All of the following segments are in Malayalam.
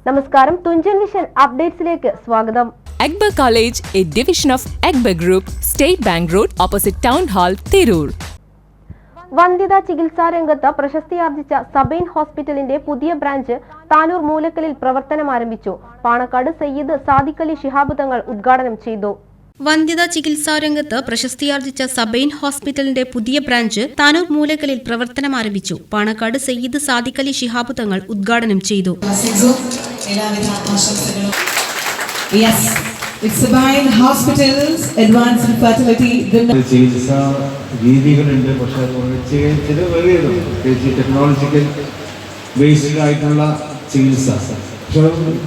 നമസ്കാരം, തുഞ്ചൻ വിഷൻ അപ്ഡേറ്റ്സിലേക്ക് സ്വാഗതം. Akbar College, a division of Akbar Group, State Bank Road, opposite Town Hall, Tirur. വന്ധ്യതാ ചികിത്സാ രംഗത്ത് പ്രശസ്തിയാർജിച്ച സബൈൻ ഹോസ്പിറ്റലിന്റെ പുതിയ ബ്രാഞ്ച് താനൂർ മൂലക്കലിൽ പ്രവർത്തനം ആരംഭിച്ചു. പാണക്കാട് സയ്യിദ് സാദിഖ് അലി ശിഹാബ് തങ്ങൾ ഉദ്ഘാടനം ചെയ്തു. വന്ധ്യതാ ചികിത്സാ രംഗത്ത് പ്രശസ്തിയാർജിച്ച സബൈൻ ഹോസ്പിറ്റലിന്റെ പുതിയ ബ്രാഞ്ച് താനൂർ മൂലക്കലിൽ പ്രവർത്തനം ആരംഭിച്ചു. പാണക്കാട് സയ്യിദ് സാദിഖ് അലി ശിഹാബ് തങ്ങൾ ഉദ്ഘാടനം ചെയ്തു. ചികിത്സാ രീതികളുണ്ട്, പക്ഷെ ചില ടെക്നോളജിക്കൽ ബേസ്ഡ് ആയിട്ടുള്ള ചികിത്സ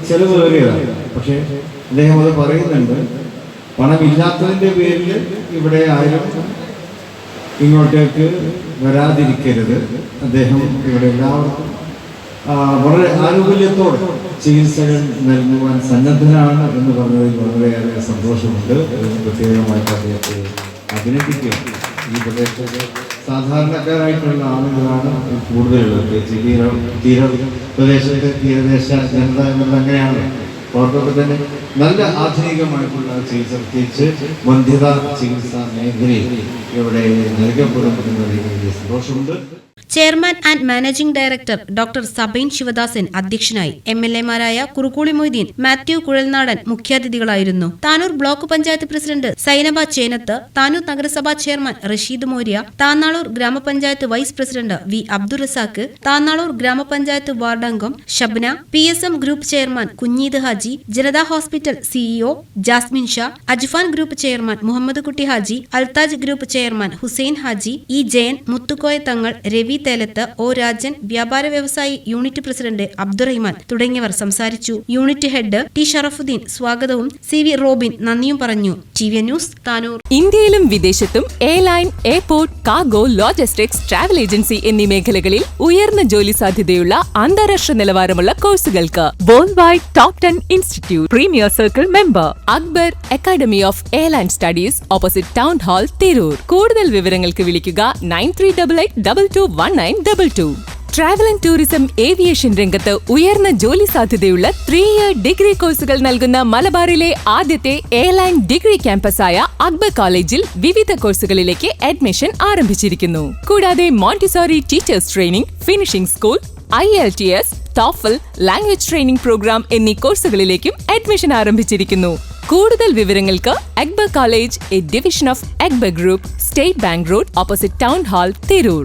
ചെലവേറിയതാണ്. പക്ഷെ അദ്ദേഹം അത് പറയുന്നുണ്ട്, പണമില്ലാത്തതിൻ്റെ പേരിൽ ഇവിടെ ആരും ഇങ്ങോട്ടേക്ക് വരാതിരിക്കരുത്. അദ്ദേഹം ഇവിടെ എല്ലാവർക്കും വളരെ ആനുകൂല്യത്തോടെ ചികിത്സകൾ നൽകുവാൻ സന്നദ്ധനാണ് എന്ന് പറഞ്ഞതിൽ വളരെയേറെ സന്തോഷമുണ്ട്. പ്രത്യേകമായിട്ട് അദ്ദേഹത്തെ അഭിനന്ദിക്കുക. ഈ പ്രദേശത്ത് സാധാരണക്കാരായിട്ടുള്ള ആളുകളാണ് കൂടുതലുള്ളത്. തീരദേശ ജനത എന്നത് അങ്ങനെയാണ്. അവർക്കൊക്കെ തന്നെ നല്ല ആധുനികമായിട്ടുള്ള ചികിത്സ, പ്രത്യേകിച്ച് വന്ധ്യതാ ചികിത്സാ മേഖലയിൽ ഇവിടെ നൽകപ്പെടുമെന്നതിൽ വലിയ സന്തോഷമുണ്ട്. Chairman and managing director doctor Sabine Sivadasan അധ്യക്ഷനായി. MLA-മാരായ കുറുക്കൂളി മൊയ്തീൻ, മാത്യു കുഴൽനാടൻ മുഖ്യാതിഥികളായിരുന്നു. താനൂർ ബ്ലോക്ക് പഞ്ചായത്ത് പ്രസിഡന്റ് സൈനബ ചേനത്ത്, താനൂർ നഗരസഭാ ചെയർമാൻ റഷീദ് മോര്യ, താന്നാളൂർ ഗ്രാമപഞ്ചായത്ത് vice president V Abdurazak, Thannalur ഗ്രാമപഞ്ചായത്ത് വാർഡംഗം Shabna, PSM group chairman Kunheed Haji, Janata hospital CEO Jasmin Shah, Ajfan group chairman Muhammad Kutty Haji, Altaj group chairman Hussain Haji, E Jayan, Muthukoya Thangal, Ravi Thelath, O Rajan, വ്യാപാര വ്യവസായി യൂണിറ്റ് പ്രസിഡന്റ് അബ്ദുറഹിമാൻ തുടങ്ങിയവർ സംസാരിച്ചു. യൂണിറ്റ് ഹെഡ് ടി ഷറഫുദ്ദീൻ സ്വാഗതവും CV റോബിൻ നന്ദിയും പറഞ്ഞു. TV news, Tanur. ഇന്ത്യയിലും വിദേശത്തും airline, airport, cargo, logistics, travel agency എന്നീ മേഖലകളിൽ ഉയർന്ന ജോലി സാധ്യതയുള്ള അന്താരാഷ്ട്ര നിലവാരമുള്ള കോഴ്സുകൾക്ക് world wide top 10 institute premier circle member Akbar academy of airline studies, opposite town hall, Tirur. കൂടുതൽ വിവരങ്ങൾക്ക് വിളിക്കുക 9388221922. ട്രാവൽ ആൻഡ് ടൂറിസം ഏവിയേഷൻ രംഗത്ത് ഉയർന്ന ജോലി സാധ്യതയുള്ള 3-year ഡിഗ്രി കോഴ്സുകൾ നൽകുന്ന മലബാറിലെ ആദ്യത്തെ എയർലൈൻ ഡിഗ്രി ക്യാമ്പസായ അക്ബർ കോളേജിൽ വിവിധ കോഴ്സുകളിലേക്ക് അഡ്മിഷൻ ആരംഭിച്ചിരിക്കുന്നു. കൂടാതെ Montessori teachers training, finishing school, IELTS, TOEFL, language training programme എന്നീ കോഴ്സുകളിലേക്കും അഡ്മിഷൻ ആരംഭിച്ചിരിക്കുന്നു. കൂടുതൽ വിവരങ്ങൾക്ക് Akbar college, a division of Akbar group, state bank road, opposite town hall, Tirur.